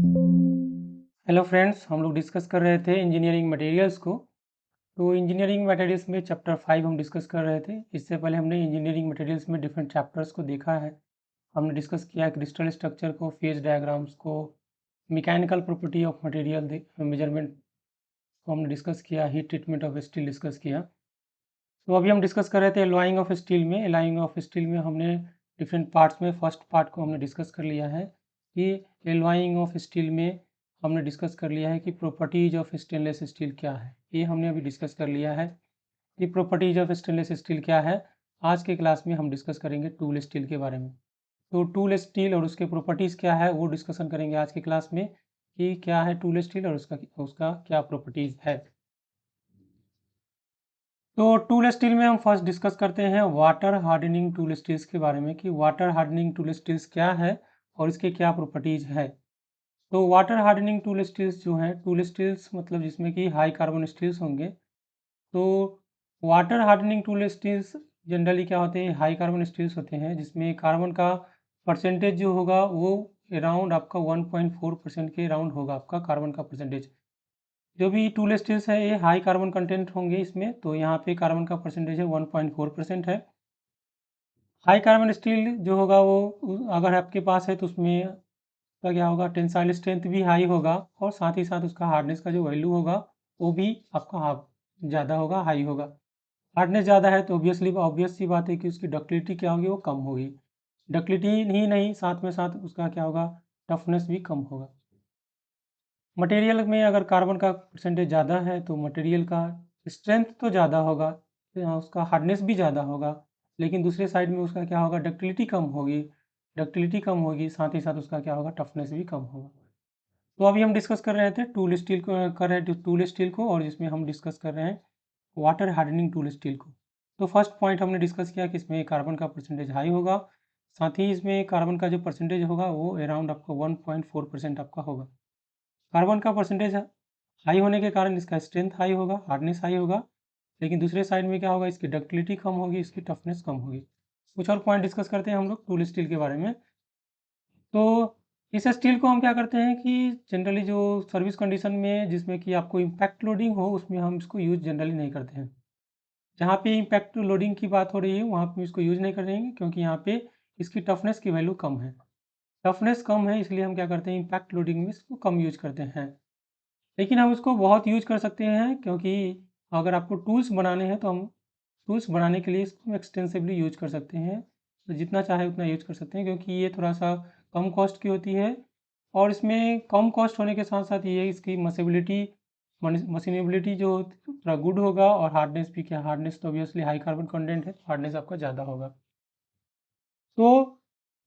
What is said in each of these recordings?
Hello friends, हम लोग discuss कर रहे थे इंजीनियरिंग मटेरियल्स को। तो इंजीनियरिंग मटेरियल्स में चैप्टर 5 हम डिस्कस कर रहे थे। इससे पहले हमने इंजीनियरिंग मटेरियल्स में डिफरेंट चैप्टर्स को देखा है। हमने डिस्कस किया क्रिस्टल स्ट्रक्चर को, फेज डायग्राम्स को, mechanical property of material measurement को हमने डिस्कस किया, heat treatment of steel discuss किया। तो अभी हम डिस्कस कर रहे थे एलॉइंग ऑफ स्टील में। एलॉइंग ऑफ स्टील में हमने डिफरेंट पार्ट्स में फर्स्ट पार्ट को हमने डिस्कस कर लिया है कि एलॉइंग ऑफ स्टील में हमने डिस्कस कर लिया है कि प्रॉपर्टीज ऑफ स्टेनलेस स्टील क्या है। ये हमने अभी डिस्कस कर लिया है कि प्रॉपर्टीज ऑफ स्टेनलेस स्टील क्या है। आज के क्लास में हम डिस्कस करेंगे टूल स्टील के बारे में। तो टूल स्टील और उसके प्रॉपर्टीज़ क्या है वो डिस्कशन करेंगे आज की क्लास में कि क्या है टूल स्टील और उसका क्या प्रॉपर्टीज़ है। तो टूल स्टील में हम फर्स्ट डिस्कस करते हैं वाटर हार्डनिंग टूल स्टील्स के बारे में कि वाटर हार्डनिंग टूल स्टील्स क्या है और इसके क्या प्रॉपर्टीज़ है। तो वाटर हार्डनिंग टूल स्टील्स जो हैं, टूल स्टील्स मतलब जिसमें कि हाई कार्बन स्टील्स होंगे। तो water hardening tool steels generally क्या होते हैं, हाई कार्बन स्टील्स होते हैं जिसमें कार्बन का परसेंटेज जो होगा वो अराउंड आपका 1.4% के अराउंड होगा आपका कार्बन का परसेंटेज। जो भी टूल स्टील्स है ये हाई कार्बन कंटेंट होंगे इसमें, तो यहाँ पे कार्बन का परसेंटेज है 1.4% है। हाई कार्बन स्टील जो होगा वो अगर आपके पास है तो उसमें का क्या होगा, टेंसाइल स्ट्रेंथ भी हाई होगा और साथ ही साथ उसका हार्डनेस का जो वैल्यू होगा वो भी आपका ज़्यादा होगा, हाई होगा। हार्डनेस ज़्यादा है तो ऑब्वियस सी बात है कि उसकी डक्टिलिटी क्या होगी, वो कम होगी। डक्टिलिटी ही नहीं, साथ में साथ उसका क्या होगा, टफनेस भी कम होगा। मटेरियल में अगर कार्बन का परसेंटेज ज़्यादा है तो मटेरियल का स्ट्रेंथ तो ज़्यादा होगा, उसका हार्डनेस भी ज़्यादा होगा, लेकिन दूसरे साइड में उसका क्या होगा, डक्टिलिटी कम होगी। डक्टिलिटी कम होगी, साथ ही साथ उसका क्या होगा, टफनेस भी कम होगा। तो अभी हम डिस्कस कर रहे थे टूल स्टील को, कर रहे थे टूल स्टील को, और जिसमें हम डिस्कस कर रहे हैं वाटर हार्डनिंग टूल स्टील को। तो फर्स्ट पॉइंट हमने डिस्कस किया कि इसमें कार्बन का परसेंटेज हाई होगा, साथ ही इसमें कार्बन का जो परसेंटेज होगा वो अराउंड आपका 1.4% आपका होगा। कार्बन का परसेंटेज हाई होने के कारण इसका स्ट्रेंथ हाई होगा, हार्डनेस हाई होगा, लेकिन दूसरे साइड में क्या होगा, इसकी डक्टिलिटी कम होगी, इसकी टफनेस कम होगी। कुछ और पॉइंट डिस्कस करते हैं हम लोग टूल स्टील के बारे में। तो इस स्टील को हम क्या करते हैं कि जनरली जो सर्विस कंडीशन में जिसमें कि आपको इम्पैक्ट लोडिंग हो उसमें हम इसको यूज़ जनरली नहीं करते हैं। जहाँ पे इम्पैक्ट लोडिंग की बात हो रही है वहाँ पे इसको यूज़ नहीं करेंगे, क्योंकि यहाँ पे इसकी टफनेस की वैल्यू कम है। टफनेस कम है इसलिए हम क्या करते हैं, इम्पैक्ट लोडिंग में इसको कम यूज करते हैं। लेकिन हम इसको बहुत यूज कर सकते हैं, क्योंकि अगर आपको टूल्स बनाने हैं तो हम टूल्स बनाने के लिए इसको एक्सटेंसिवली यूज कर सकते हैं। तो जितना चाहे उतना यूज कर सकते हैं, क्योंकि ये थोड़ा सा कम कॉस्ट की होती है। और इसमें कम कॉस्ट होने के साथ साथ ये इसकी मशीनेबिलिटी जो थोड़ा गुड होगा, और हार्डनेस भी क्या, हार्डनेस तो ऑब्वियसली हाई कार्बन कंटेंट है तो हार्डनेस आपका ज़्यादा होगा। तो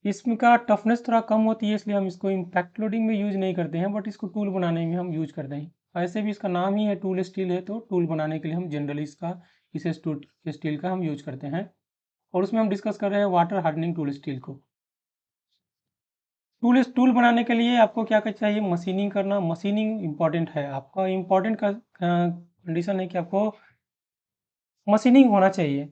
इसका टफनेस थोड़ा कम होती है इसलिए हम इसको इम्पैक्ट लोडिंग में यूज़ नहीं करते हैं, बट इसको टूल बनाने में हम यूज़ करते हैं। ऐसे भी इसका नाम ही है टूल स्टील है, तो टूल बनाने के लिए हम जनरली इस स्टील का हम यूज करते हैं। और उसमें हम डिस्कस कर रहे हैं वाटर हार्डनिंग टूल स्टील को। टूल बनाने के लिए आपको क्या क्या चाहिए, मशीनिंग करना। मशीनिंग इंपॉर्टेंट है, आपका इम्पॉर्टेंट का कंडीशन है कि आपको मशीनिंग होना चाहिए।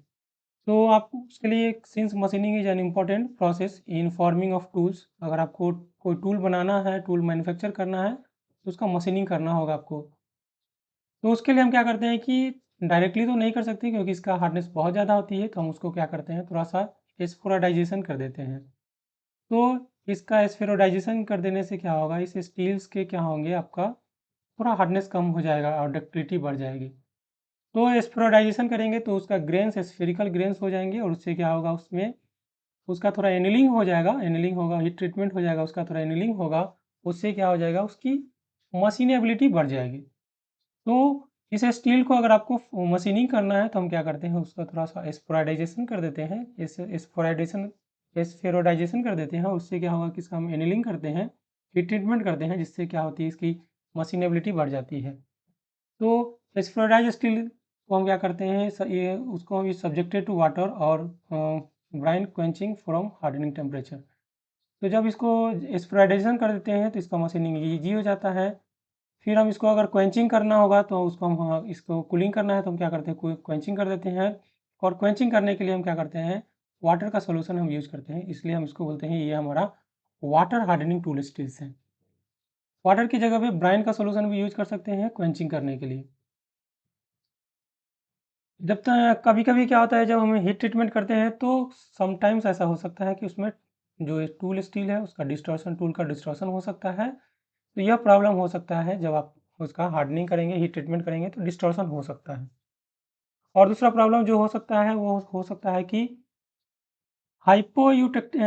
तो आप उसके लिए, since machining is an important process in forming of tools, अगर आपको कोई टूल बनाना है, टूल मैन्युफैक्चर करना है, तो उसका मशीनिंग करना होगा आपको। तो उसके लिए हम क्या करते हैं कि डायरेक्टली तो नहीं कर सकते, क्योंकि इसका हार्डनेस बहुत ज़्यादा होती है, तो हम उसको क्या करते हैं, थोड़ा सा एस्फोराडाइजेशन कर देते हैं। तो इसका एस्फेरोडाइजेशन कर देने से क्या होगा, इस स्टील्स के क्या होंगे, आपका थोड़ा हार्डनेस कम हो जाएगा और डक्टिलिटी बढ़ जाएगी। तो एस्फेरोडाइजेशन करेंगे तो उसका ग्रेन्स स्फेरिकल ग्रेन्स हो जाएंगे, और उससे क्या होगा, उसमें उसका थोड़ा एनिलिंग हो जाएगा, एनिलिंग होगा, हीट ट्रीटमेंट हो जाएगा, उसका थोड़ा एनिलिंग होगा। उससे क्या हो जाएगा, उसकी मशीनेबिलिटी बढ़ जाएगी। तो इस स्टील को अगर आपको मशीनिंग करना है तो हम क्या करते हैं, उसका थोड़ा सा एस्पोराइडाइजेशन कर देते हैं। इस एस्फेरोडाइजेशन कर देते हैं, उससे क्या होगा कि इसका हम एनिलिंग करते हैं, हीट ट्रीटमेंट करते हैं, जिससे क्या होती है, इसकी मशीनेबिलिटी बढ़ जाती है। तो एस्फेरोडाइज स्टील को हम क्या करते हैं, ये उसको हम सब्जेक्टेड टू वाटर और brine quenching from hardening temperature. तो जब इसको एस्फेराइडेशन कर देते हैं तो इसका मशीनिंग ईजी हो जाता है। फिर हम इसको अगर क्वेंचिंग करना होगा तो उसको हम, इसको कूलिंग करना है तो हम क्या करते हैं, क्वेंचिंग कर देते हैं। और क्वेंचिंग करने के लिए हम क्या करते हैं, वाटर का सोल्यूशन हम यूज करते हैं, इसलिए हम इसको बोलते हैं ये हमारा वाटर हार्डनिंग टूल स्टील्स है। वाटर की जगह पे ब्राइन का सोल्यूशन भी यूज कर सकते हैं क्वेंचिंग करने के लिए। जब तक कभी कभी क्या होता है, जब हम हीट ट्रीटमेंट करते हैं तो समटाइम्स ऐसा हो सकता है कि उसमें जो टूल स्टील है उसका डिस्टॉर्शन, टूल का डिस्टॉर्शन हो सकता है। तो यह प्रॉब्लम हो सकता है जब आप उसका हार्डनिंग करेंगे, हीट ट्रीटमेंट करेंगे तो डिस्टॉर्शन हो सकता है। और दूसरा प्रॉब्लम जो हो सकता है वो हो सकता है कि हाइपोयूटेक्टिक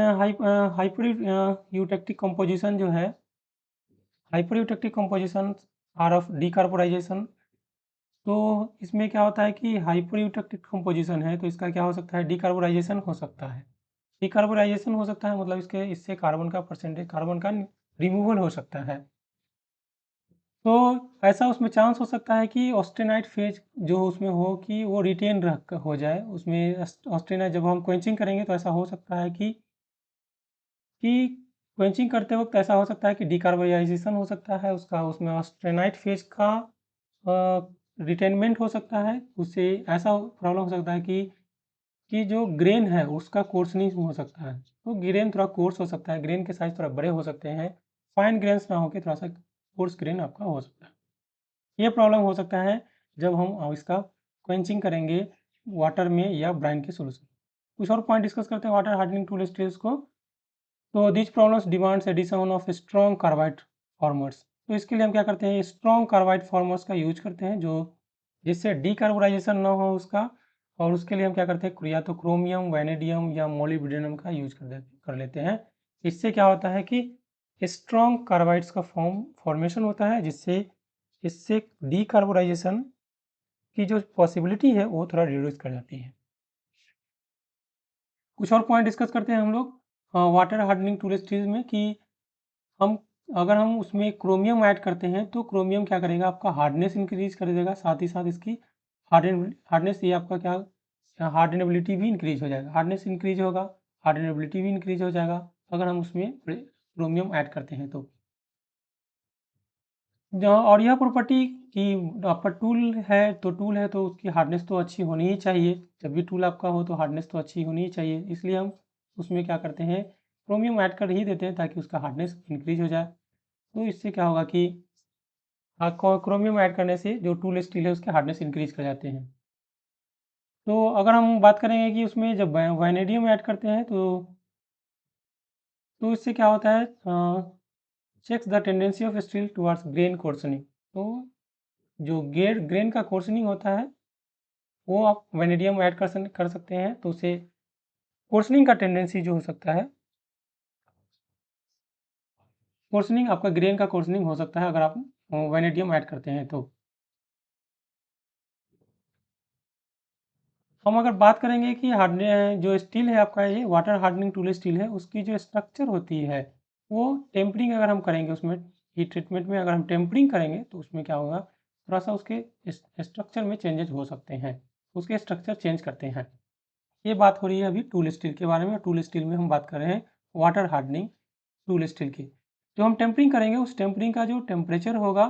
कंपोजिशन जो है, हाइपरयूटेक्टिक कंपोजिशन आर ऑफ डीकार्बोनाइजेशन। तो इसमें क्या होता है कि हाइपरयूटेक्टिक कंपोजिशन है तो इसका क्या हो सकता है, डीकार्बोनाइजेशन हो सकता है। डीकार्बोनाइजेशन हो सकता है मतलब इससे कार्बन का परसेंटेज, कार्बन का रिमूवल हो सकता है। तो ऐसा उसमें चांस हो सकता है कि ऑस्टेनाइट फेज जो उसमें हो कि वो रिटेन रख हो जाए उसमें। ऑस्टेनाइट जब हम क्वेंचिंग करेंगे तो ऐसा हो सकता है कि क्वेंचिंग करते वक्त ऐसा हो सकता है कि डिकार्बोनाइजेशन हो सकता है उसका, उसमें ऑस्टेनाइट फेज का रिटेनमेंट हो सकता है। उससे ऐसा प्रॉब्लम हो सकता है कि जो ग्रेन है उसका कोर्सनिंग हो सकता है। तो ग्रेन थोड़ा कोर्स हो सकता है, ग्रेन के साइज थोड़ा बड़े हो सकते हैं, फाइन ग्रेन्स ना होकर थोड़ा सा कोर्स ग्रेन आपका हो सकता है। ये प्रॉब्लम हो सकता है जब हम इसका क्वेंचिंग करेंगे वाटर में या ब्राइन के सोल्यूशन। कुछ और पॉइंट डिस्कस करते हैं वाटर हार्डनिंग टूल स्टील्स को। तो this problems demands addition of strong carbide formers. तो इसके लिए हम क्या करते हैं, स्ट्रॉन्ग कार्बाइड फॉर्मर्स का यूज करते हैं जो जिससे डीकार्बोनाइजेशन ना हो उसका। और उसके लिए हम क्या करते हैं, या तो क्रोमियम, वैनेडियम या मोलिब्डेनम का यूज कर लेते हैं। इससे क्या होता है कि स्ट्रॉन्ग कार्बाइड्स का फॉर्मेशन होता है जिससे इससे डीकार्बोनाइजेशन की जो पॉसिबिलिटी है वो थोड़ा रिड्यूस कर जाती है। कुछ और पॉइंट डिस्कस करते हैं हम लोग वाटर हार्डनिंग टूल स्टील्स में कि हम अगर हम उसमें क्रोमियम ऐड करते हैं तो क्रोमियम क्या करेगा, आपका हार्डनेस इंक्रीज कर देगा, साथ ही साथ इसकी हार्डनेस ये आपका क्या हार्डनेबिलिटी भी इंक्रीज हो जाएगा। हार्डनेस इंक्रीज होगा, हार्डनेबिलिटी भी इंक्रीज हो जाएगा अगर हम उसमें क्रोमियम ऐड करते हैं तो। जहाँ और यह प्रॉपर्टी कि आपका टूल है तो उसकी हार्डनेस तो अच्छी होनी ही चाहिए। जब भी टूल आपका हो तो हार्डनेस तो अच्छी होनी ही चाहिए, इसलिए हम उसमें क्या करते हैं, क्रोमियम ऐड कर ही देते हैं ताकि उसका हार्डनेस इंक्रीज हो जाए। तो इससे क्या होगा कि क्रोमियम ऐड करने से जो टूल स्टील है उसके हार्डनेस इंक्रीज कर जाते हैं। तो अगर हम बात करेंगे कि उसमें जब वैनेडियम ऐड करते हैं तो इससे क्या होता है, checks the tendency of steel towards grain coarsening. तो जो ग्रेन का कोर्सनिंग होता है वो आप वैनेडियम ऐड कर सकते हैं तो उसे कोर्सनिंग का टेंडेंसी जो हो सकता है, कोर्सनिंग आपका ग्रेन का कोर्सनिंग हो सकता है अगर आप वैनेडियम ऐड करते हैं तो। हम अगर बात करेंगे कि जो स्टील है आपका, ये वाटर हार्डनिंग टूल स्टील है, उसकी जो स्ट्रक्चर होती है वो टेम्परिंग अगर हम करेंगे उसमें, हीट ट्रीटमेंट में अगर हम टेम्परिंग करेंगे तो उसमें क्या होगा, थोड़ा सा उसके स्ट्रक्चर में चेंजेस हो सकते हैं, उसके स्ट्रक्चर चेंज करते हैं। ये बात हो रही है अभी टूल स्टील के बारे में। टूल स्टील में हम बात कर रहे हैं वाटर हार्डनिंग टूल स्टील की। जो हम टेम्परिंग करेंगे उस टेम्परिंग का जो टेम्परेचर होगा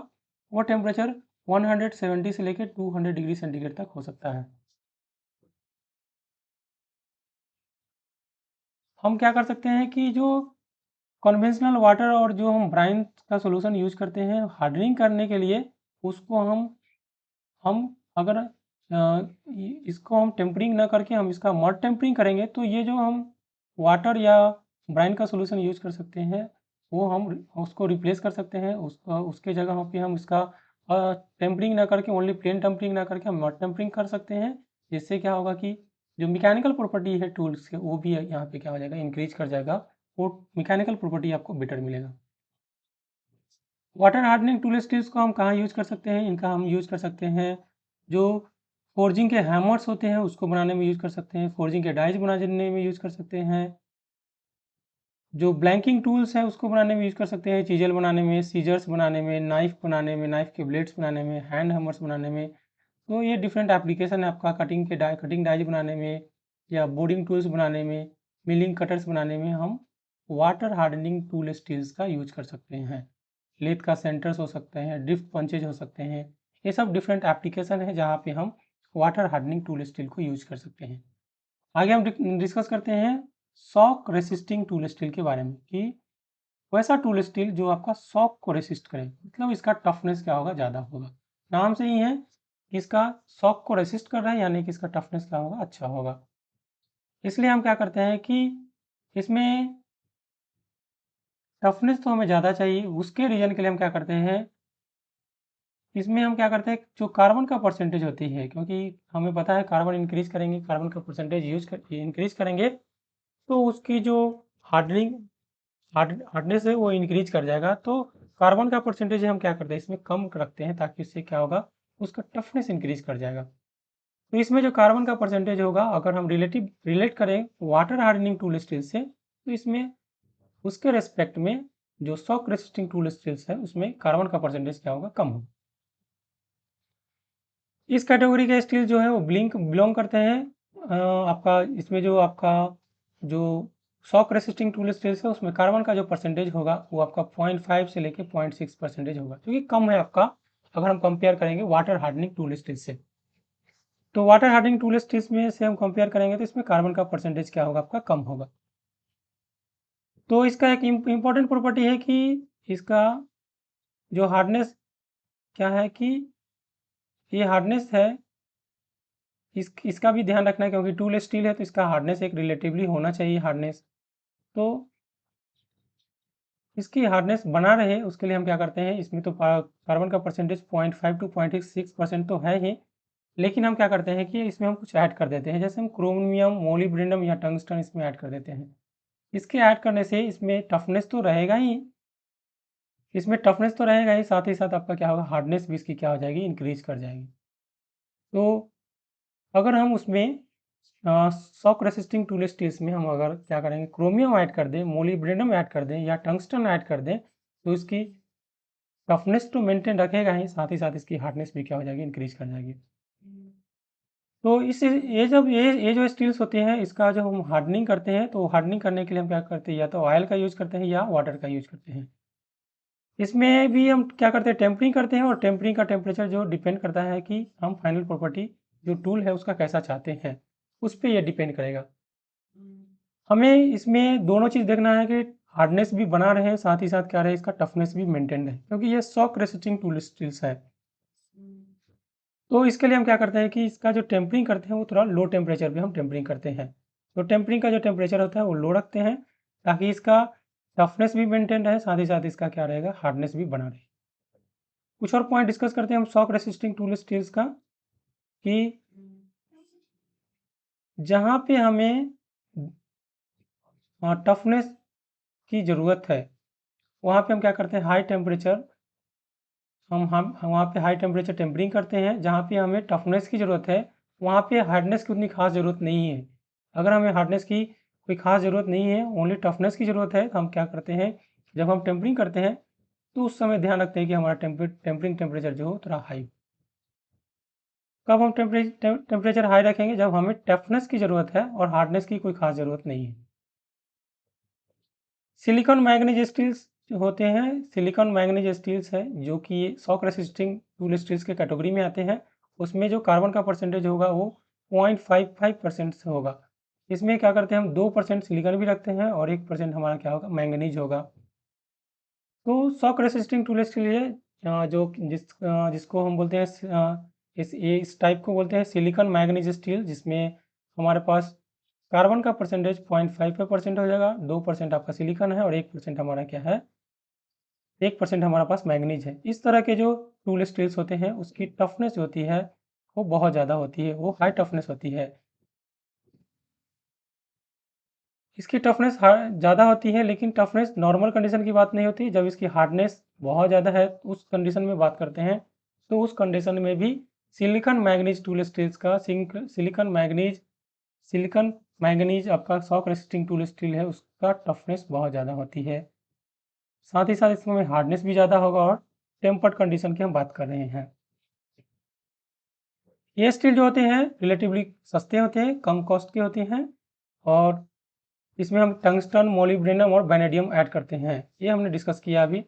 वो टेम्परेचर 170 से लेकर 200 डिग्री सेंटीग्रेड तक हो सकता है। हम क्या कर सकते हैं कि जो कन्वेंशनल वाटर और जो हम ब्राइन का सॉल्यूशन यूज करते हैं हार्डनिंग करने के लिए, उसको हम अगर इसको हम टेम्परिंग ना करके हम इसका मड टेम्परिंग करेंगे तो ये जो हम वाटर या ब्राइन का सॉल्यूशन यूज कर सकते हैं वो हम उसको रिप्लेस कर सकते हैं। उसके जगह पे हम इसका टेम्परिंग ना करके, ओनली प्लेन टेम्परिंग ना करके हम मड टेम्परिंग कर सकते हैं। जिससे क्या होगा कि जो मैकेनिकल प्रॉपर्टी है टूल्स के वो भी यहाँ पे क्या हो जाएगा, इंक्रीज कर जाएगा। वो मैकेनिकल प्रॉपर्टी आपको बेटर मिलेगा। वाटर हार्डनिंग टूल स्टील्स को हम कहाँ यूज कर सकते हैं, इनका हम यूज कर सकते हैं जो फोर्जिंग के हैमर्स होते हैं उसको बनाने में यूज कर सकते हैं, फोर्जिंग के डाइज बनाने में यूज कर सकते हैं, जो ब्लैंकिंग टूल्स हैं उसको बनाने में यूज कर सकते हैं, चीजल बनाने में, सीजर्स बनाने में, नाइफ बनाने में, नाइफ के ब्लेड्स बनाने में, हैंड हैमर्स बनाने में। तो ये डिफरेंट एप्लीकेशन है आपका कटिंग डाइज बनाने में या बोर्डिंग टूल्स बनाने में, मिलिंग कटर्स बनाने में हम वाटर हार्डनिंग टूल स्टील्स का यूज कर सकते हैं। लेथ का सेंटर्स हो सकते हैं, ड्रिफ्ट पंचेज हो सकते हैं, ये सब डिफरेंट एप्लीकेशन है जहाँ पे हम वाटर हार्डनिंग टूल स्टील को यूज कर सकते हैं। आगे हम डिस्कस करते हैं शॉक रेसिस्टिंग टूल स्टील के बारे में कि वैसा टूल स्टील जो आपका शॉक को रेसिस्ट करे, मतलब इसका टफनेस क्या होगा, ज़्यादा होगा। नाम से ही है कि इसका शॉक को रेसिस्ट कर रहा है, यानी कि इसका टफनेस क्या होगा, अच्छा होगा। इसलिए हम क्या करते हैं कि इसमें टफनेस तो हमें ज़्यादा चाहिए, उसके रीज़न के लिए हम क्या करते हैं, इसमें हम क्या करते हैं, जो कार्बन का परसेंटेज होती है, क्योंकि हमें पता है कार्बन इंक्रीज करेंगे, कार्बन का परसेंटेज इंक्रीज करेंगे, तो उसकी जो हार्डनेस है वो इंक्रीज कर जाएगा। तो कार्बन का परसेंटेज हम क्या करते हैं, इसमें कम रखते हैं, ताकि इससे क्या होगा, उसका टफनेस इंक्रीज कर जाएगा। तो इसमें जो कार्बन का परसेंटेज होगा, अगर हम रिलेट करें वाटर हार्डनिंग टूल स्टील से, तो इसमें उसके रेस्पेक्ट में जो शॉक रेसिस्टिंग टूल स्टील्स है, उसमें कार्बन का परसेंटेज क्या होगा, कम होगा। इस कैटेगरी के स्टील जो है वो बिलोंग करते हैं आपका, इसमें जो आपका जो शॉक रेसिस्टिंग टूल स्टील्स है, उसमें कार्बन का जो परसेंटेज होगा वो आपका 0.5 से लेके 0.6% होगा, क्योंकि कम है आपका, अगर हम कंपेयर करेंगे वाटर हार्डनिंग टूल स्टील से। तो वाटर हार्डनिंग टूल स्टील्स में से हम कंपेयर करेंगे तो इसमें कार्बन का परसेंटेज क्या होगा, आपका कम होगा। तो इसका एक इम्पॉर्टेंट प्रॉपर्टी है कि इसका जो हार्डनेस क्या है, कि ये हार्डनेस है, इसका भी ध्यान रखना है, क्योंकि टूल स्टील है तो इसका हार्डनेस एक रिलेटिवली होना चाहिए हार्डनेस। तो इसकी हार्डनेस बना रहे उसके लिए हम क्या करते हैं, इसमें तो कार्बन का परसेंटेज 0.5 टू 0.6% तो है ही, लेकिन हम क्या करते हैं कि इसमें हम कुछ ऐड कर देते हैं, जैसे हम क्रोमियम, मोलिब्डेनम या टंगस्टन इसमें ऐड कर देते हैं। इसके ऐड करने से इसमें टफनेस तो रहेगा ही, साथ ही साथ आपका क्या होगा, हार्डनेस भी इसकी क्या हो जाएगी, इंक्रीज कर जाएगी। तो अगर हम उसमें शॉक रेसिस्टिंग टूल स्टील्स में हम अगर क्या करेंगे, क्रोमियम ऐड कर दें, मोलिब्डेनम ऐड कर दें या टंगस्टन ऐड कर दें, तो इसकी टफनेस तो मेंटेन रखेगा ही, साथ ही साथ इसकी हार्डनेस भी क्या हो जाएगी, इंक्रीज कर जाएगी। तो इस ये जो स्टील्स होते हैं, इसका जो हम हार्डनिंग करते हैं, तो हार्डनिंग करने के लिए हम क्या करते हैं, या तो ऑयल का यूज करते हैं या वाटर का यूज करते हैं। इसमें भी हम क्या करते हैं, टेम्परिंग करते हैं, और टेम्परिंग का टेम्परेचर जो डिपेंड करता है कि हम फाइनल प्रॉपर्टी जो टूल है उसका कैसा चाहते हैं, उस पर यह डिपेंड करेगा। हमें इसमें दोनों चीज़ देखना है कि हार्डनेस भी बना रहे, साथ ही साथ क्या रहे, इसका टफनेस भी मेंटेन रहे, क्योंकि ये शॉक रेसिस्टिंग टूल स्टील्स है। तो इसके लिए हम क्या करते हैं कि इसका जो टेम्परिंग करते हैं वो थोड़ा लो टेम्परेचर पे हम टेम्परिंग करते हैं। तो टेम्परिंग का जो टेम्परेचर होता है वो लो रखते हैं, ताकि इसका टफनेस भी मेंटेन रहे, साथ ही साथ इसका क्या रहेगा, हार्डनेस भी बना रहे। कुछ और पॉइंट डिस्कस करते हैं हम शॉक रेसिस्टिंग टूल स्टील्स का, कि जहाँ पे हमें टफनेस की ज़रूरत है, वहाँ पे हम क्या करते हैं, हाई टेम्परेचर हम वहाँ पे हाई टेम्परेचर टेम्परिंग करते हैं। जहाँ पे हमें टफनेस की ज़रूरत है, वहाँ पे हार्डनेस की उतनी खास ज़रूरत नहीं है। अगर हमें हार्डनेस की कोई खास ज़रूरत नहीं है, ओनली टफनेस की ज़रूरत है, तो हम क्या करते हैं, जब हम टेम्परिंग करते हैं तो उस समय ध्यान रखते हैं कि हमारा टेम्परिंग टेम्परेचर जो हो थोड़ा हाई। कब हम टेम्परेचर हाई रखेंगे, जब हमें टफनेस की ज़रूरत है और हार्डनेस की कोई खास ज़रूरत नहीं है। सिलिकॉन मैग्नीज स्टील्स जो होते हैं, सिलिकॉन मैग्नीज स्टील्स है, जो कि शॉक रेसिस्टिंग टूल स्टील्स के कैटेगरी में आते हैं। उसमें जो कार्बन का परसेंटेज होगा वो 0.55% से होगा। इसमें क्या करते हैं, हम 2% सिलिकॉन भी रखते हैं और 1% हमारा क्या होगा, मैंगनीज होगा। तो शॉक रेसिस्टिंग टूल स्टील ये जिसको हम बोलते हैं इस टाइप को बोलते हैं सिलिकॉन मैग्नीज स्टील, जिसमें हमारे पास कार्बन का परसेंटेज 0.55% हो जाएगा, 2% आपका सिलिकॉन है और 1% हमारा क्या है, 1% हमारा पास मैग्नीज है। इस तरह के जो टूल स्टील्स होते हैं उसकी टफनेस होती है वो बहुत ज़्यादा होती है, वो हाई टफनेस होती है। इसकी टफनेस ज़्यादा होती है, लेकिन टफनेस नॉर्मल कंडीशन की बात नहीं होती। जब इसकी हार्डनेस बहुत ज़्यादा है उस कंडीशन में बात करते हैं, तो उस कंडीशन में भी सिलिकॉन मैग्नीज टूल स्टील्स का सिलिकॉन मैंगनीज आपका शॉक रेसिस्टिंग टूल स्टील है, उसका टफनेस बहुत ज़्यादा होती है। साथ ही साथ इसमें हार्डनेस भी ज़्यादा होगा, और टेम्पर्ड कंडीशन की हम बात कर रहे हैं। ये स्टील जो होते हैं रिलेटिवली सस्ते होते हैं, कम कॉस्ट के होते हैं, और इसमें हम टंगस्टन, मोलिब्डेनम और वैनेडियम ऐड करते हैं, ये हमने डिस्कस किया अभी।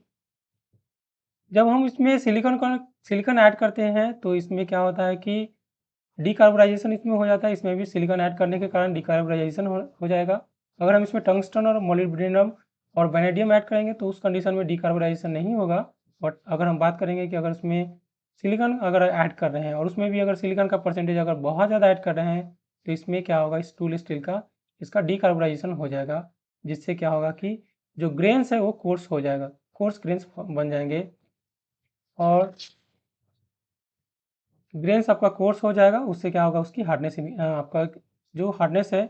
जब हम इसमें सिलिकॉन ऐड करते हैं तो इसमें क्या होता है कि डीकार्बोनाइजेशन इसमें हो जाता है। इसमें भी सिलिकॉन ऐड करने के कारण डीकार्बोनाइजेशन हो जाएगा। अगर हम इसमें टंगस्टन और मोलिब्डेनम और वेनेडियम ऐड करेंगे तो उस कंडीशन में डिकार्बोनाइजेशन नहीं होगा। बट अगर हम बात करेंगे कि अगर उसमें सिलिकॉन अगर ऐड कर रहे हैं और उसमें भी अगर सिलिकॉन का परसेंटेज अगर बहुत ज़्यादा ऐड कर रहे हैं तो इसमें क्या होगा, इस टूल स्टील का इसका डिकार्बोनाइजेशन हो जाएगा, जिससे क्या होगा कि जो ग्रेन्स है वो कोर्स हो जाएगा, कोर्स ग्रेन्स बन जाएंगे और ग्रेन्स आपका कोर्स हो जाएगा। उससे क्या होगा, उसकी हार्डनेस आपका जो हार्डनेस है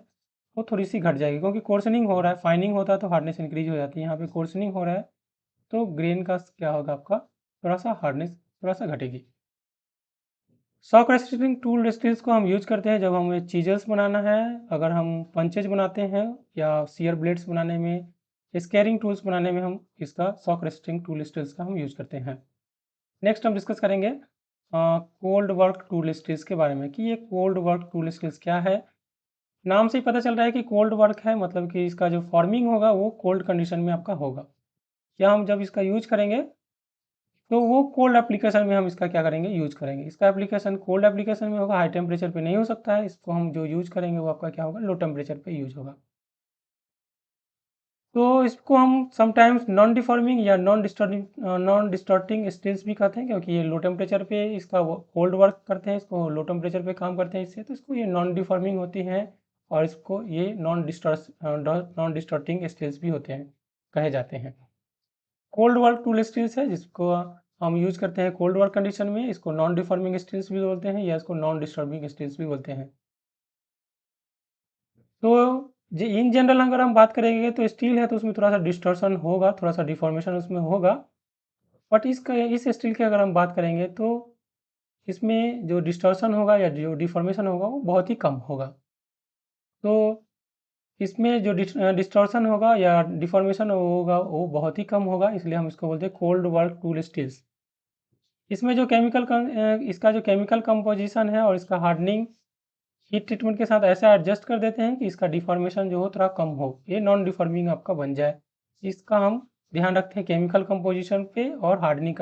वो थोड़ी सी घट जाएगी, क्योंकि कोर्सनिंग हो रहा है, फाइनिंग होता है तो हार्डनेस इंक्रीज हो जाती है, यहाँ पे कोर्सनिंग हो रहा है तो ग्रेन का क्या होगा, आपका थोड़ा सा हार्डनेस थोड़ा सा घटेगी। शॉक रेसिस्टिंग टूल स्टील्स को हम यूज करते हैं जब हमें चीजल्स बनाना है, अगर हम पंचेज बनाते हैं या सीयर ब्लेड्स बनाने में, स्केरिंग टूल्स बनाने में हम इसका शॉक रेसिस्टिंग टूल स्टील्स का हम यूज करते हैं। नेक्स्ट हम डिस्कस करेंगे कोल्ड वर्क टूल स्टील्स के बारे में कि ये कोल्ड वर्क टूल स्टील्स क्या है। नाम से ही पता चल रहा है कि कोल्ड वर्क है, मतलब कि इसका जो फॉर्मिंग होगा वो कोल्ड कंडीशन में आपका होगा। क्या हम जब इसका यूज करेंगे तो वो कोल्ड एप्लीकेशन में हम इसका क्या करेंगे, यूज करेंगे। इसका एप्लीकेशन कोल्ड एप्लीकेशन में होगा, हाई टेम्परेचर पे नहीं हो सकता है। इसको हम जो यूज करेंगे वो आपका क्या होगा, लो टेम्परेचर पे यूज होगा। तो इसको हम समटाइम्स नॉन डिफॉर्मिंग या नॉन डिस्टॉर्टिंग स्टील्स भी कहते हैं, क्योंकि ये लो टेम्परेचर पे इसका कोल्ड वर्क करते हैं, इसको लो टेम्परेचर पे काम करते हैं इससे, तो इसको ये नॉन डिफॉर्मिंग होती हैं और इसको ये नॉन डिस्टॉर्टिंग स्टील्स भी होते हैं, कहे जाते हैं। कोल्ड वर्क टूल स्टील्स है जिसको हम यूज करते हैं कोल्ड वर्क कंडीशन में, इसको नॉन डिफॉर्मिंग स्टील्स भी बोलते हैं या इसको नॉन डिस्टर्बिंग स्टील्स भी बोलते हैं। तो जी इन जनरल अगर हम बात करेंगे तो स्टील है तो उसमें थोड़ा सा डिस्टॉर्शन होगा, थोड़ा सा डिफॉर्मेशन उसमें होगा। बट इस स्टील की अगर हम बात करेंगे तो इसमें जो डिस्टॉर्शन होगा या जो डिफॉर्मेशन होगा वो बहुत ही कम होगा। तो इसमें जो डिस्टॉर्शन होगा या डिफॉर्मेशन होगा वो बहुत ही कम होगा, इसलिए हम इसको बोलते हैं कोल्ड वर्क टूल स्टील्स। इसमें जो इसका जो केमिकल कंपोजिशन है और इसका हार्डनिंग हीट ट्रीटमेंट के साथ ऐसा एडजस्ट कर देते हैं कि इसका डिफॉर्मेशन जो हो थोड़ा कम हो, ये नॉन डिफॉर्मिंग आपका बन जाए। इसका हम ध्यान रखते हैं केमिकल कंपोजिशन पे और हार्डनिंग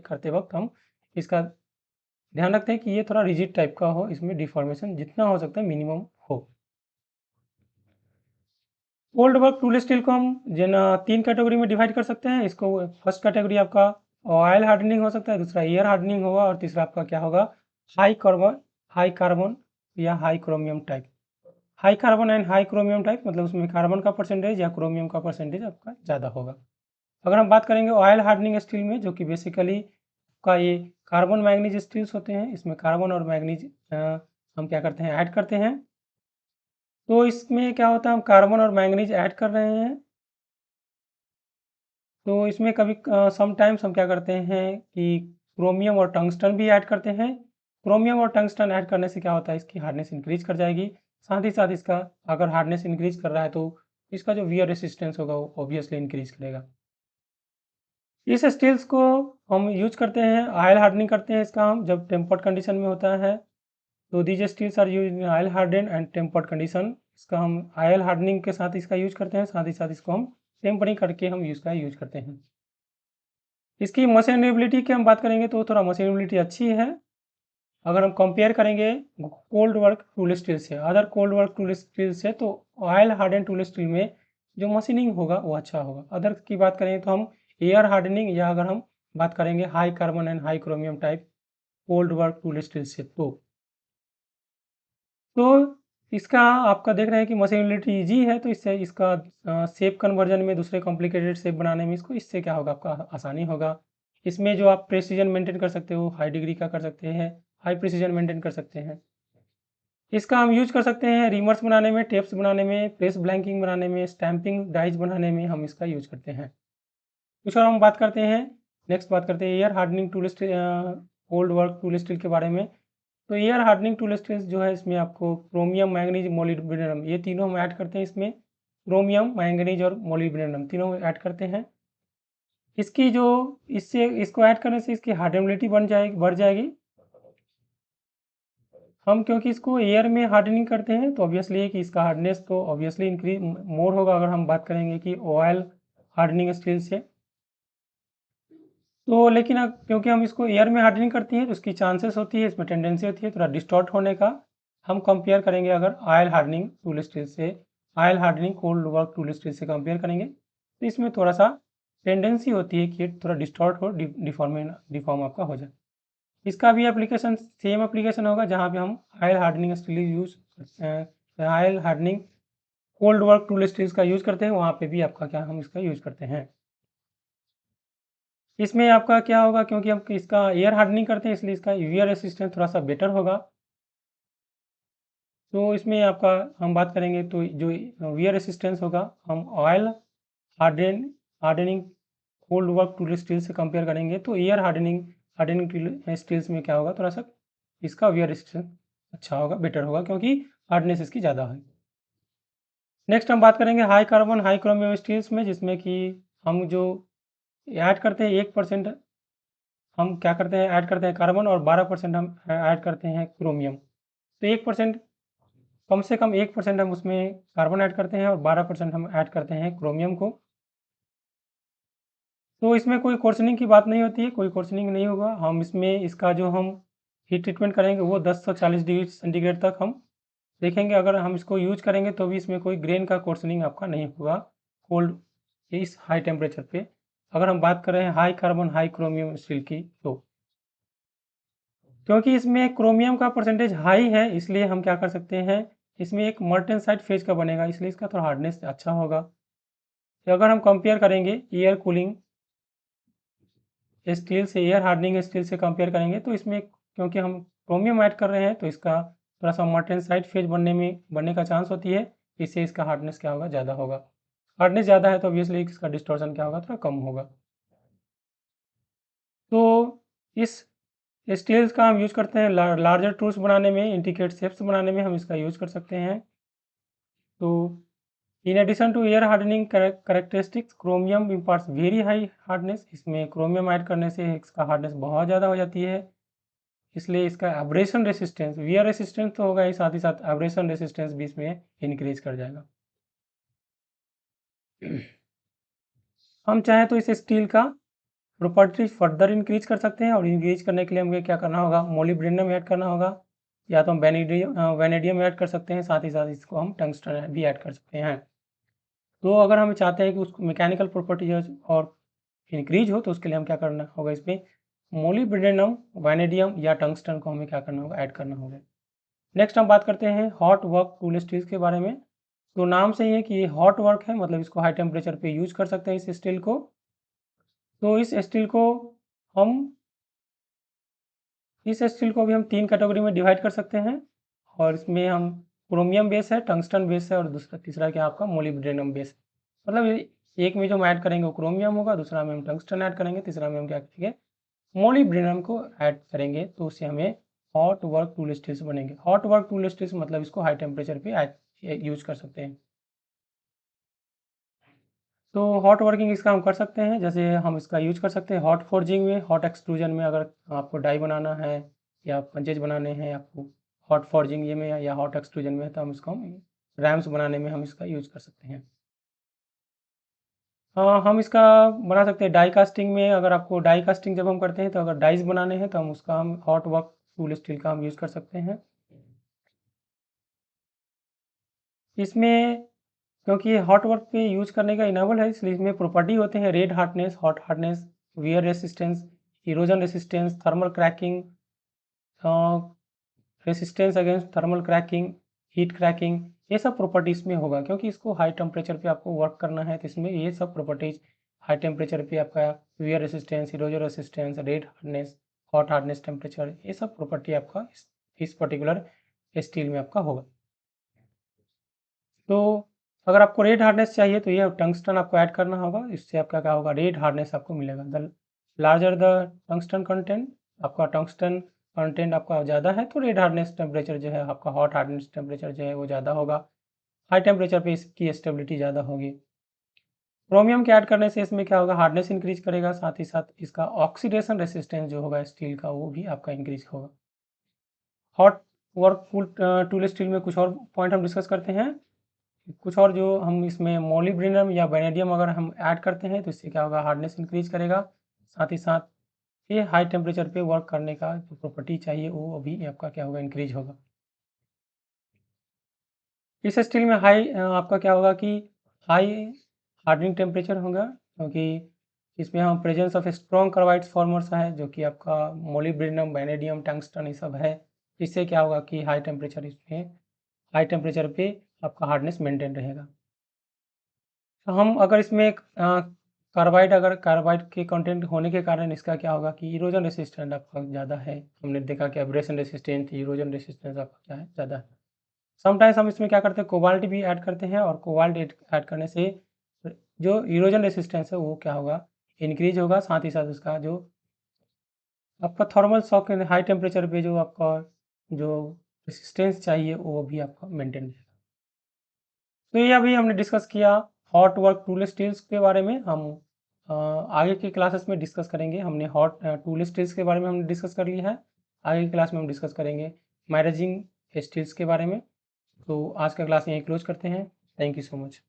करते वक्त हम इसका ध्यान रखते हैं कि ये थोड़ा रिजिड टाइप का हो, इसमें डिफॉर्मेशन जितना हो सकता है मिनिमम हो। कोल्ड वर्क टूल स्टील को हम तीन कैटेगरी में डिवाइड कर सकते हैं इसको। फर्स्ट कैटेगरी आपका ऑयल हार्डनिंग हो सकता है, दूसरा एयर हार्डनिंग होगा और तीसरा आपका क्या होगा, हाई कार्बन या high chromium type. High carbon and high chromium type मतलब उसमें कार्बन का परसेंटेज या क्रोमियम का परसेंटेज आपका ज़्यादा होगा। अगर हम बात करेंगे ऑयल हार्डनिंग स्टील में, जो कि बेसिकली का ये कार्बन मैग्नीज स्टील्स होते हैं, इसमें कार्बन और मैग्नीज हम क्या करते हैं, ऐड करते हैं। तो इसमें क्या होता है, हम कार्बन और मैंगनीज ऐड कर रहे हैं तो इसमें कभी समटाइम्स हम क्या करते हैं कि क्रोमियम और टंगस्टन भी ऐड करते हैं। क्रोमियम और टंगस्टन ऐड करने से क्या होता है, इसकी हार्डनेस इंक्रीज कर जाएगी। साथ ही साथ इसका अगर हार्डनेस इंक्रीज कर रहा है तो इसका जो वियर रेसिस्टेंस होगा वो ऑब्वियसली इंक्रीज करेगा। इस स्टील्स को हम यूज करते हैं, ऑयल हार्डनिंग करते हैं इसका हम जब टेम्पर्ड कंडीशन में होता है। तो these steels are use in oil harden and tempered condition. इसका हम ऑयल हार्डनिंग के साथ इसका यूज करते हैं, साथ ही साथ इसको हम टेम्परिंग करके हम इसका यूज करते हैं। इसकी मशीनेबिलिटी की हम बात करेंगे तो थोड़ा मशीनेबिलिटी अच्छी है अगर हम कंपेयर करेंगे कोल्ड वर्क टूल स्टील से, other cold work tool steel से। तो ऑयल हार्डन टूल स्टील में जो मशीनिंग होगा वो अच्छा होगा। अदर की बात करेंगे तो हम एयर हार्डनिंग या अगर हम बात करेंगे high carbon and high chromium type cold work tool steel से, तो इसका आपका देख रहे हैं कि मशीनेबिलिटी ईजी है, तो इससे इसका शेप कन्वर्जन में दूसरे कॉम्प्लिकेटेड शेप बनाने में इससे क्या होगा, आपका आसानी होगा। इसमें जो आप प्रेसिजन मेंटेन कर सकते हो, हाई डिग्री का कर सकते हैं, हाई प्रेसिजन मेंटेन कर सकते हैं। इसका हम यूज कर सकते हैं रीमर्स बनाने में, टेप्स बनाने में, प्रेस ब्लैंकिंग बनाने में, स्टैंपिंग डाइज बनाने में हम इसका यूज करते हैं। कुछ और हम बात करते हैं, नेक्स्ट बात करते हैं air hardening tool steel, cold work tool steel के बारे में। तो एयर हार्डनिंग टूल स्टील्स जो है इसमें आपको क्रोमियम मैंगनीज मोलिब्डेनम ये तीनों हम ऐड करते हैं इसमें। क्रोमियम मैंगनीज और मोलिब्डेनम तीनों ऐड करते हैं। इसकी जो इससे इसको ऐड करने से इसकी हार्डेबिलिटी बढ़ जाएगी। हम क्योंकि इसको एयर में हार्डनिंग करते हैं तो ऑब्वियसली है कि इसका हार्डनेस तो ऑब्वियसली इंक्रीज मोर होगा अगर हम बात करेंगे कि ऑयल हार्डनिंग स्टील से। तो लेकिन अब क्योंकि हम इसको एयर में हार्डनिंग करती हैं तो इसकी चांसेस होती है, इसमें टेंडेंसी होती है थोड़ा डिस्टॉर्ट होने का। हम कंपेयर करेंगे अगर ऑयल हार्डनिंग टूल स्टील से, oil hardening cold work tool steel से कंपेयर करेंगे तो इसमें थोड़ा सा टेंडेंसी होती है कि थोड़ा डिस्टॉर्ट हो, डिफॉर्म आपका हो जाए। इसका भी एप्लीकेशन सेम एप्लीकेशन होगा जहाँ पे हम oil hardening steel use oil hardening cold work tool steels का यूज करते हैं, वहाँ पे भी आपका क्या हम इसका यूज करते हैं। इसमें आपका क्या होगा, क्योंकि हम इसका एयर हार्डनिंग करते हैं इसलिए इसका यूवी रेसिस्टेंस थोड़ा सा बेटर होगा। तो इसमें आपका हम बात करेंगे तो जो वीयर रेसिस्टेंस होगा हम oil hardening cold work tool steel से कंपेयर करेंगे तो एयर हार्डनिंग स्टील्स में क्या होगा, थोड़ा सा इसका वीयर रेसिस्टेंस अच्छा होगा, बेटर होगा, क्योंकि हार्डनेस इसकी ज़्यादा है। नेक्स्ट हम बात करेंगे high carbon high chromium steels में, जिसमें कि हम जो ऐड करते हैं 1% हम क्या करते हैं, ऐड करते हैं कार्बन और 12% हम ऐड करते हैं क्रोमियम। तो 1% कम से कम 1% हम उसमें कार्बन ऐड करते हैं और 12% हम ऐड करते हैं क्रोमियम को। तो इसमें कोई क्वेश्चनिंग की बात नहीं होती है, कोई क्वेश्चनिंग नहीं होगा। हम इसमें इसका जो हम हीट ट्रीटमेंट करेंगे वो 1040 डिग्री सेंटीग्रेड तक हम देखेंगे। अगर हम इसको यूज करेंगे तो भी इसमें कोई ग्रेन का क्वेश्चनिंग आपका नहीं होगा कोल्ड इस हाई टेम्परेचर पे। अगर हम बात कर रहे हैं high carbon high chromium steel की, तो क्योंकि इसमें क्रोमियम का परसेंटेज हाई है इसलिए हम क्या कर सकते हैं, इसमें एक मर्टेनसाइट फेज का बनेगा, इसलिए इसका थोड़ा हार्डनेस अच्छा होगा। तो अगर हम कंपेयर करेंगे एयर कूलिंग स्टील से, एयर हार्डनिंग स्टील से कंपेयर करेंगे तो इसमें क्योंकि हम क्रोमियम ऐड कर रहे हैं तो इसका थोड़ा सा मर्टेनसाइट फेज बनने का चांस होती है, इससे इसका हार्डनेस क्या होगा, ज़्यादा होगा। हार्डनेस ज़्यादा है तो ऑब्वियसली इसका डिस्टॉर्शन क्या होगा, थोड़ा कम होगा। तो इस स्टील्स का हम यूज करते हैं लार्जर टूल्स बनाने में, इंट्रिकेट शेप्स बनाने में हम इसका यूज कर सकते हैं। तो in addition to air hardening characteristics chromium imparts very high hardness, इसमें क्रोमियम ऐड करने से इसका हार्डनेस बहुत ज़्यादा हो जाती है, इसलिए इसका एब्रेशन रेसिस्टेंस, वियर रेसिस्टेंस तो होगा ही, साथ ही साथ एब्रेशन रेसिस्टेंस भी इसमें इंक्रीज कर जाएगा। हम चाहें तो इस स्टील का प्रॉपर्टीज फर्दर इंक्रीज कर सकते हैं, और इंक्रीज करने के लिए हमें क्या करना होगा, मोलिब्डेनम ऐड करना होगा, या तो हम वेनेडियम ऐड कर सकते हैं, साथ ही साथ इसको हम टंगस्टन भी ऐड कर सकते हैं। तो अगर हम चाहते हैं कि उसको मैकेनिकल प्रॉपर्टीज और इंक्रीज हो तो उसके लिए हम क्या करना होगा, इसमें मोलिब्डेनम वैनेडियम या टंगस्टन को हमें क्या करना होगा, ऐड करना होगा। नेक्स्ट हम बात करते हैं हॉट वर्क टूल स्टील्स के बारे में। तो नाम से ही है कि ये हॉट वर्क है, मतलब इसको हाई टेम्परेचर पे यूज कर सकते हैं इस स्टील को। तो इस स्टील को हम इस स्टील को भी हम 3 कैटेगरी में डिवाइड कर सकते हैं, और इसमें हम क्रोमियम बेस है, टंगस्टन बेस है, और दूसरा तीसरा क्या आपका मोलिब्डेनम बेस। मतलब एक में जो हम ऐड करेंगे वो क्रोमियम होगा, दूसरा में हम टंगस्टन ऐड करेंगे, तीसरा में हम क्या करेंगे, मोलिब्डेनम को ऐड करेंगे, तो उससे हमें हॉट वर्क टूल स्टील्स बनेंगे। हॉट वर्क टूल स्टील्स मतलब इसको हाई टेम्परेचर पे यूज कर सकते हैं। तो हॉट वर्किंग इसका हम कर सकते हैं, जैसे हम इसका यूज कर सकते हैं हॉट फोर्जिंग में, हॉट एक्सट्रूजन में, अगर आपको डाई बनाना है या पंचेज बनाने हैं आपको हॉट फोर्जिंग ये में या हॉट एक्सट्रूजन में, तो हम इसको रैम्स बनाने में हम इसका यूज कर सकते हैं। हाँ, हम इसका बना सकते हैं डाई कास्टिंग में। अगर आपको डाई कास्टिंग जब हम करते हैं तो अगर डाइस बनाने हैं तो हम उसका हम हॉट वर्क टूल स्टील का हम यूज़ कर सकते हैं। इसमें क्योंकि ये हॉट वर्क पे यूज करने का इनेबल है इसलिए इसमें प्रॉपर्टी होते हैं red hardness, hot hardness, wear resistance, erosion resistance, thermal cracking, resistance against thermal cracking, heat cracking, ये सब प्रॉपर्टीज में होगा, क्योंकि इसको हाई टेम्परेचर पे आपको वर्क करना है तो इसमें ये सब प्रॉपर्टीज हाई टेम्परेचर पे आपका wear resistance, erosion resistance, red hardness, hot hardness temperature, ये सब प्रॉपर्टी आपका इस पर्टिकुलर स्टील में आपका होगा। तो अगर आपको रेड हार्डनेस चाहिए तो ये टंगस्टन आपको ऐड करना होगा, इससे आपका क्या होगा, रेड हार्डनेस आपको मिलेगा। The larger the tungsten content, आपका टंगस्टन कंटेंट आपका ज़्यादा है तो रेड हार्डनेस टेम्परेचर जो है आपका, हॉट हार्डनेस टेम्परेचर जो है वो ज़्यादा होगा, हाई टेम्परेचर पे इसकी स्टेबिलिटी ज़्यादा होगी। क्रोमियम के ऐड करने से इसमें क्या होगा, हार्डनेस इंक्रीज करेगा, साथ ही साथ इसका ऑक्सीडेशन रेसिस्टेंस जो होगा स्टील का वो भी आपका इंक्रीज होगा। हॉट वर्क टूल स्टील में कुछ और पॉइंट हम डिस्कस करते हैं। कुछ और जो हम इसमें मोलिब्डेनम या वेनेडियम अगर हम ऐड करते हैं तो इससे क्या होगा, हार्डनेस इंक्रीज करेगा, साथ ही साथ ये हाई टेम्परेचर पे वर्क करने का जो प्रॉपर्टी चाहिए वो अभी आपका क्या होगा, इंक्रीज होगा। इस स्टील में आपका क्या होगा कि हाई हार्डनिंग टेम्परेचर होगा, क्योंकि इसमें हम presence of strong carbides formers है, जो कि आपका मोलिब्डेनम, वैनेडियम, टंगस्टन ये सब है। इससे क्या होगा कि हाई टेम्परेचर पे आपका हार्डनेस मेंटेन रहेगा। तो हम अगर इसमें कार्बाइड के कंटेंट होने के कारण इसका क्या होगा कि इरोजन रेसिस्टेंट आपका ज़्यादा है। हमने देखा कि एब्रेशन रेसिस्टेंस, इरोजन रेसिस्टेंस आपका क्या है, ज़्यादा है। समटाइम्स हम इसमें क्या करते हैं, कोबाल्ट भी ऐड करते हैं, और कोबाल्ट ऐड करने से जो इरोजन रेसिस्टेंस है वो क्या होगा, इंक्रीज होगा। साथ ही साथ उसका जो आपका थर्मल शॉक हाई टेम्परेचर पे जो आपका जो रेसिस्टेंस चाहिए वो भी आपका मेंटेन रहेगा। तो ये अभी हमने डिस्कस किया हॉट वर्क टूल स्टील्स के बारे में। हम आगे के क्लासेस में डिस्कस करेंगे। हमने हॉट टूल स्टील्स के बारे में हमने डिस्कस कर लिया है। आगे की क्लास में हम डिस्कस करेंगे मैनेजिंग स्टील्स के बारे में। तो आज का क्लास यहीं क्लोज करते हैं। Thank you so much.